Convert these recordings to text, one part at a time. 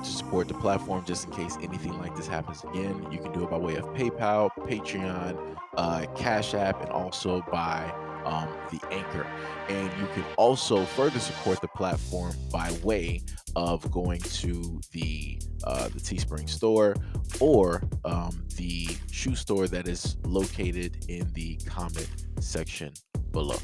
want to support the platform just in case anything like this happens again, you can do it by way of PayPal, Patreon, Cash App, and also by the Anchor. And you can also further support the platform by way of going to the Teespring store or the shoe store that is located in the comment section below.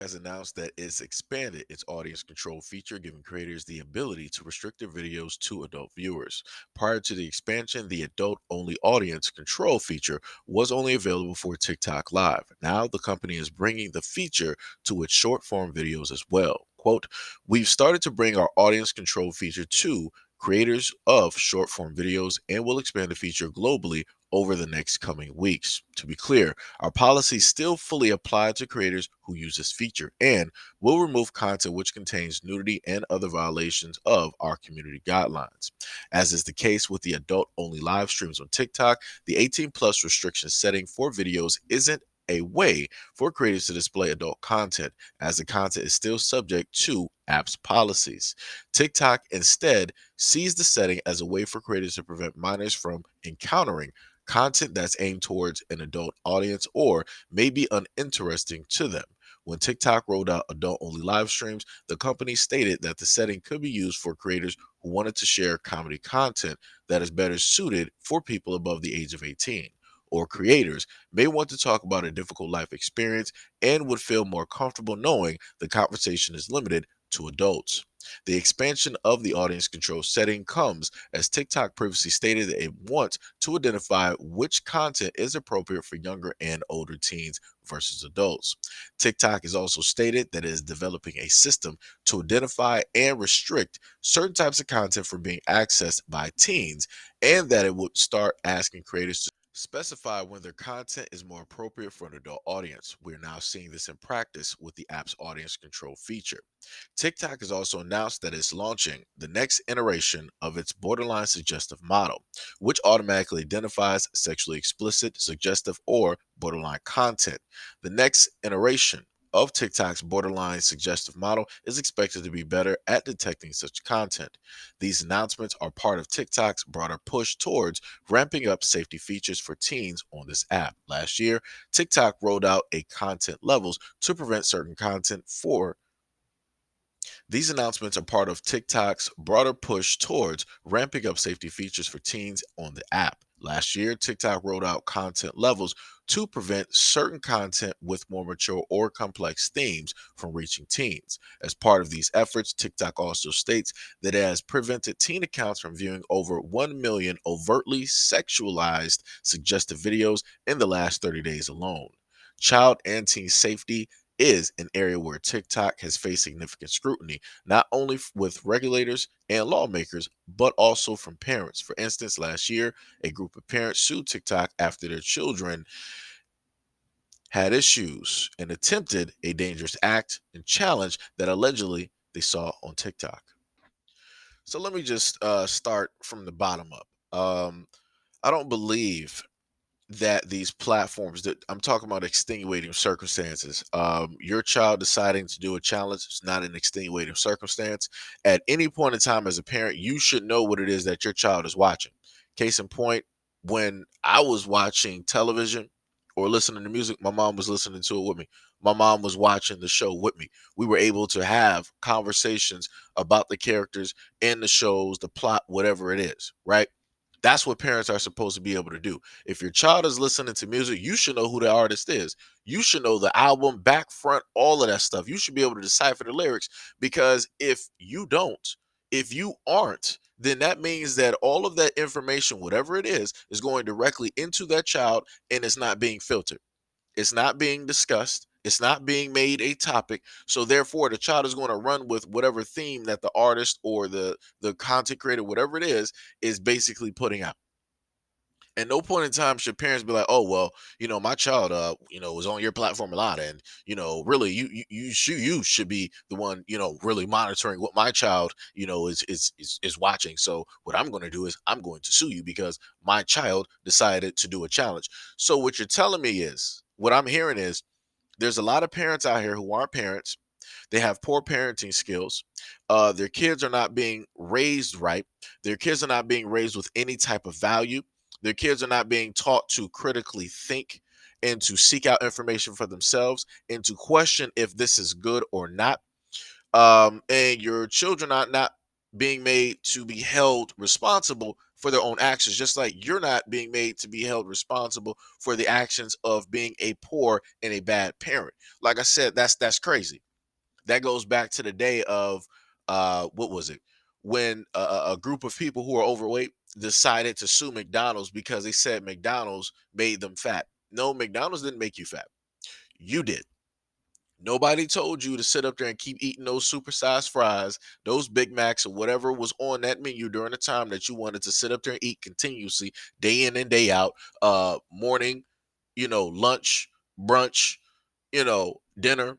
Has announced that it's expanded its audience control feature, giving creators the ability to restrict their videos to adult viewers. Prior to the expansion, the adult only audience control feature was only available for TikTok Live. Now, the company is bringing the feature to its short form videos as well. Quote, we've started to bring our audience control feature to creators of short form videos and will expand the feature globally over the next coming weeks. To be clear, our policies still fully apply to creators who use this feature and will remove content which contains nudity and other violations of our community guidelines. As is the case with the adult only live streams on TikTok, the 18 plus restriction setting for videos isn't a way for creators to display adult content, as the content is still subject to apps policies. TikTok instead sees the setting as a way for creators to prevent minors from encountering content that's aimed towards an adult audience or may be uninteresting to them. When TikTok rolled out adult only live streams, the company stated that the setting could be used for creators who wanted to share comedy content that is better suited for people above the age of 18. Or creators may want to talk about a difficult life experience and would feel more comfortable knowing the conversation is limited to adults. The expansion of the audience control setting comes as TikTok previously stated that it wants to identify which content is appropriate for younger and older teens versus adults. TikTok has also stated that it is developing a system to identify and restrict certain types of content from being accessed by teens, and that it would start asking creators to specify when their content is more appropriate for an adult audience. We're now seeing this in practice with the app's audience control feature. TikTok has also announced that it's launching the next iteration of its borderline suggestive model, which automatically identifies sexually explicit, suggestive, or borderline content. The next iteration of TikTok's borderline suggestive model is expected to be better at detecting such content. These announcements are part of TikTok's broader push towards ramping up safety features for teens on this app. Last year, TikTok rolled out a content levels to prevent certain content for these announcements are part of TikTok's broader push towards ramping up safety features for teens on the app. Last year, TikTok rolled out content levels to prevent certain content with more mature or complex themes from reaching teens. As part of these efforts, TikTok also states that it has prevented teen accounts from viewing over 1 million overtly sexualized suggestive videos in the last 30 days alone. Child and teen safety is an area where TikTok has faced significant scrutiny, not only with regulators and lawmakers, but also from parents. For instance, last year, a group of parents sued TikTok after their children had issues and attempted a dangerous act and challenge that allegedly they saw on TikTok. So let me just start from the bottom up. I don't believe that these platforms that I'm talking about extenuating circumstances. Your child deciding to do a challenge is not an extenuating circumstance. At any point in time, as a parent, you should know what it is that your child is watching. Case in point, when I was watching television or listening to music, my mom was listening to it with me. My mom was watching the show with me. We were able to have conversations about the characters in the shows, the plot, whatever it is, right? That's what parents are supposed to be able to do. If your child is listening to music, you should know who the artist is. You should know the album, back, front, all of that stuff. You should be able to decipher the lyrics, because if you don't, if you aren't, then that means that all of that information, whatever it is going directly into that child, and it's not being filtered. It's not being discussed. It's not being made a topic. So therefore, the child is going to run with whatever theme that the artist or the content creator, whatever it is basically putting out. At no point in time should parents be like, "Oh well, my child, was on your platform a lot, and really, you should be the one, really monitoring what my child, is watching. So what I'm going to do is I'm going to sue you because my child decided to do a challenge." So what you're telling me is, what I'm hearing is, there's a lot of parents out here who aren't parents, They have poor parenting skills. Their kids are not being raised right. Their kids are not being raised with any type of value. Their kids are not being taught to critically think and to seek out information for themselves and to question if this is good or not. And your children are not being made to be held responsible for their own actions, just like you're not being made to be held responsible for the actions of being a poor and a bad parent. Like I said, that's crazy. That goes back to the day of what was it, when a group of people who are overweight decided to sue McDonald's because they said McDonald's made them fat. No, McDonald's didn't make you fat. You did. Nobody told you to sit up there and keep eating those supersized fries, those Big Macs, or whatever was on that menu during the time that you wanted to sit up there and eat continuously, day in and day out. Morning, lunch, brunch, dinner,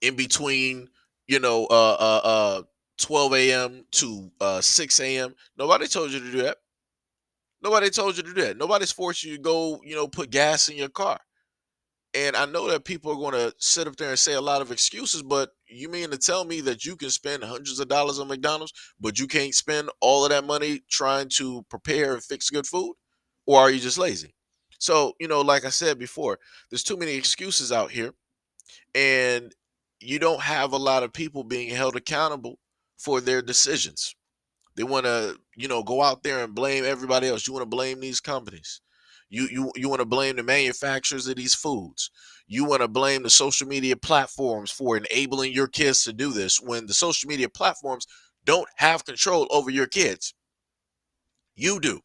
in between, you know, uh, uh, uh, 12 a.m. to 6 a.m. Nobody told you to do that. Nobody told you to do that. Nobody's forced you to go, put gas in your car. And I know that people are going to sit up there and say a lot of excuses, but you mean to tell me that you can spend hundreds of dollars on McDonald's, but you can't spend all of that money trying to prepare and fix good food? Or are you just lazy? So, like I said before, there's too many excuses out here, and you don't have a lot of people being held accountable for their decisions. They want to, go out there and blame everybody else. You want to blame these companies. You want to blame the manufacturers of these foods. You want to blame the social media platforms for enabling your kids to do this when the social media platforms don't have control over your kids. You do.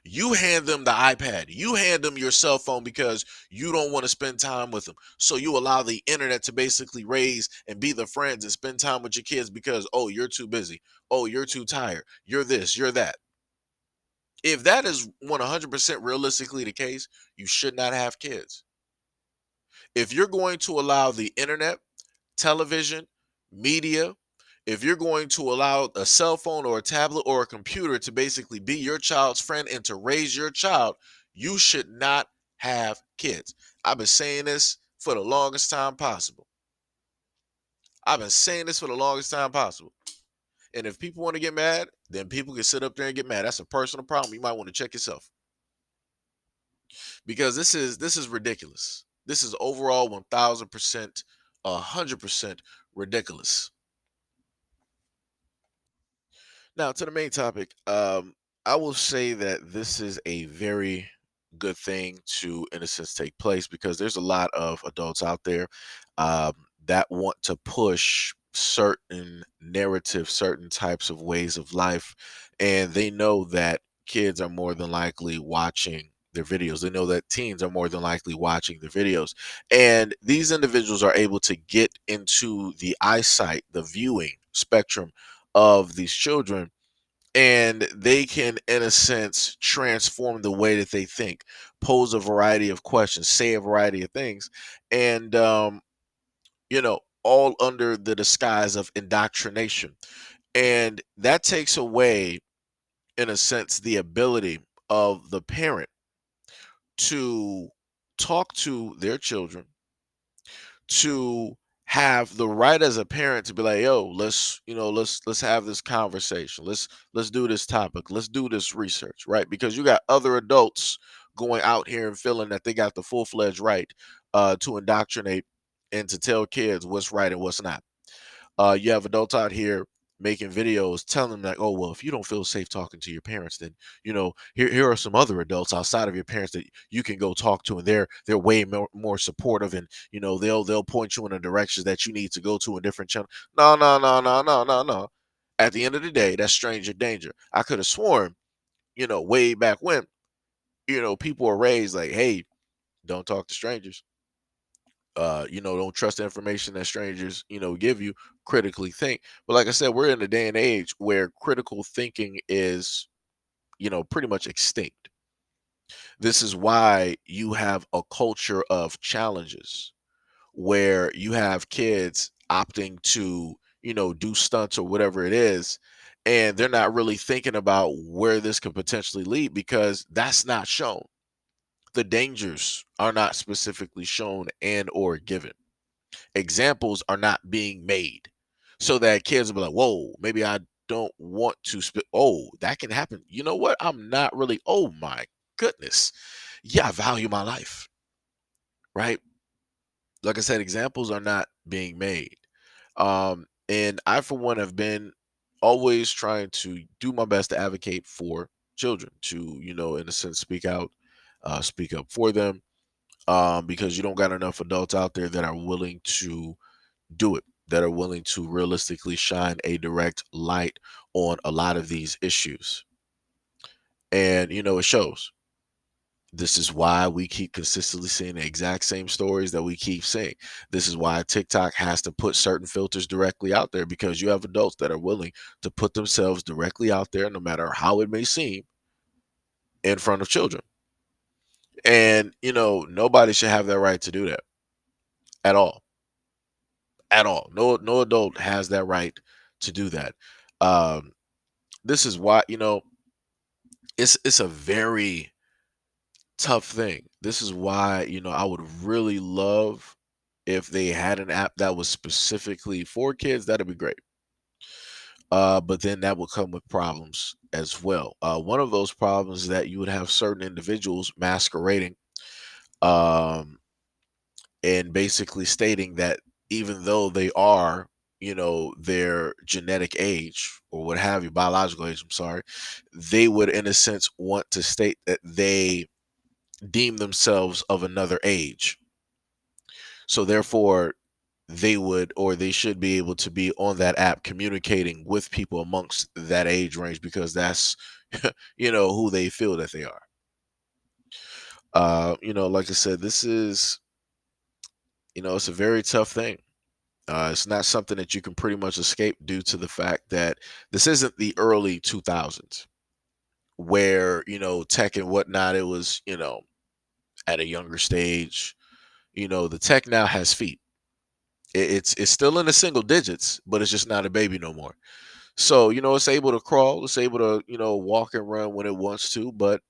You hand them the iPad. You hand them your cell phone because you don't want to spend time with them. So you allow the internet to basically raise and be the friends and spend time with your kids because, oh, you're too busy. Oh, you're too tired. You're this, you're that. If that is 100% realistically the case, you should not have kids. If you're going to allow the internet, television, media, if you're going to allow a cell phone or a tablet or a computer to basically be your child's friend and to raise your child, you should not have kids. I've been saying this for the longest time possible. I've been saying this for the longest time possible. And if people want to get mad, then people can sit up there and get mad. That's a personal problem. You might want to check yourself because this is ridiculous. This is overall 1000%, 100% ridiculous. Now, to the main topic, I will say that this is a very good thing to, in a sense, take place because there's a lot of adults out there um, that want to push certain narratives, certain types of ways of life, and they know that kids are more than likely watching their videos. They know that teens are more than likely watching their videos, and these individuals are able to get into the eyesight, the viewing spectrum of these children, and they can, in a sense, transform the way that they think, pose a variety of questions, say a variety of things, and all under the disguise of indoctrination. And that takes away, in a sense, the ability of the parent to talk to their children, to have the right as a parent to be like, yo, let's have this conversation. Let's do this topic. Let's do this research, right? Because you got other adults going out here and feeling that they got the full-fledged right to indoctrinate and to tell kids what's right and what's not. You have adults out here making videos telling them like, oh well, if you don't feel safe talking to your parents, then here are some other adults outside of your parents that you can go talk to, and they're way more supportive, and they'll point you in the directions that you need to go to a different channel. No, no, no, no, no, no, no. At the end of the day, that's stranger danger. I could have sworn, way back when, people were raised like, hey, don't talk to strangers. Don't trust the information that strangers, give you. Critically think. But like I said, we're in a day and age where critical thinking is, pretty much extinct. This is why you have a culture of challenges where you have kids opting to, do stunts or whatever it is, and they're not really thinking about where this could potentially lead because that's not shown. The dangers are not specifically shown and or given. Examples are not being made so that kids will be like, whoa, maybe I don't want to spit. Oh, that can happen. You know what? I'm not really, oh my goodness. Yeah, I value my life, right? Like I said, examples are not being made. And I, for one, have been always trying to do my best to advocate for children to, in a sense, speak up for them, because you don't got enough adults out there that are willing to do it, that are willing to realistically shine a direct light on a lot of these issues. And, it shows. This is why we keep consistently seeing the exact same stories that we keep seeing. This is why TikTok has to put certain filters directly out there, because you have adults that are willing to put themselves directly out there, no matter how it may seem, in front of children. And, nobody should have that right to do that at all. At all. No adult has that right to do that. Um, this is why, it's a very tough thing. This is why, I would really love if they had an app that was specifically for kids. That'd be great. But then that would come with problems as well. One of those problems is that you would have certain individuals masquerading, um, and basically stating that even though they are, their genetic age or what have you, biological age, I'm sorry, they would, in a sense, want to state that they deem themselves of another age. So therefore, they would, or they should be able to be on that app communicating with people amongst that age range, because that's who they feel that they are. Like I said, this is, it's a very tough thing. It's not something that you can pretty much escape, due to the fact that this isn't the early 2000s where, tech and whatnot, it was, at a younger stage. The tech now has feet. It's still in the single digits, but it's just not a baby no more. So, it's able to crawl, it's able to, walk and run when it wants to, but,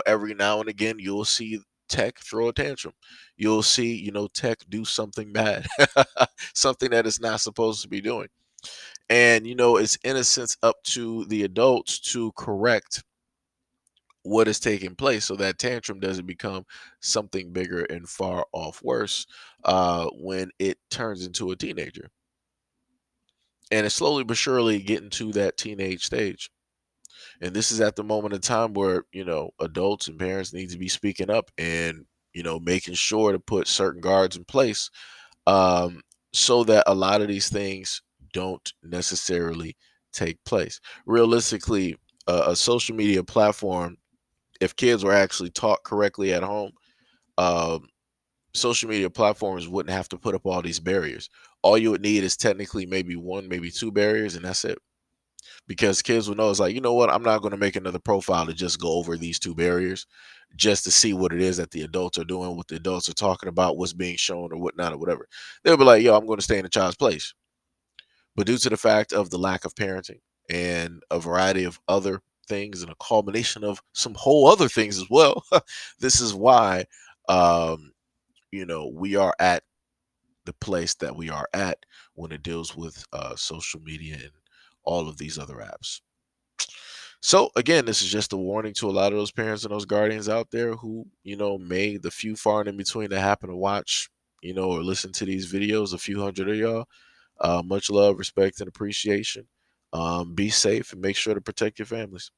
every now and again, you'll see tech throw a tantrum. You'll see, tech do something bad, something that it's not supposed to be doing. And, it's in a sense up to the adults to correct what is taking place, so that tantrum doesn't become something bigger and far off worse, when it turns into a teenager. And it's slowly but surely getting to that teenage stage. And this is at the moment in time where, adults and parents need to be speaking up and, making sure to put certain guards in place, um, so that a lot of these things don't necessarily take place. Realistically, a social media platform, if kids were actually taught correctly at home, um, social media platforms wouldn't have to put up all these barriers. All you would need is technically maybe one, maybe two barriers, and that's it. Because kids will know, it's like, you know what, I'm not going to make another profile to just go over these two barriers just to see what it is that the adults are doing, what the adults are talking about, what's being shown or whatnot or whatever. They'll be like, yo, I'm going to stay in the child's place. But due to the fact of the lack of parenting and a variety of other things, and a culmination of some whole other things as well, this is why, um, we are at the place that we are at when it deals with social media and all of these other apps. So again, this is just a warning to a lot of those parents and those guardians out there who, may, the few far and in between that happen to watch, or listen to these videos, a few hundred of y'all. Much love, respect, and appreciation. Be safe and make sure to protect your families.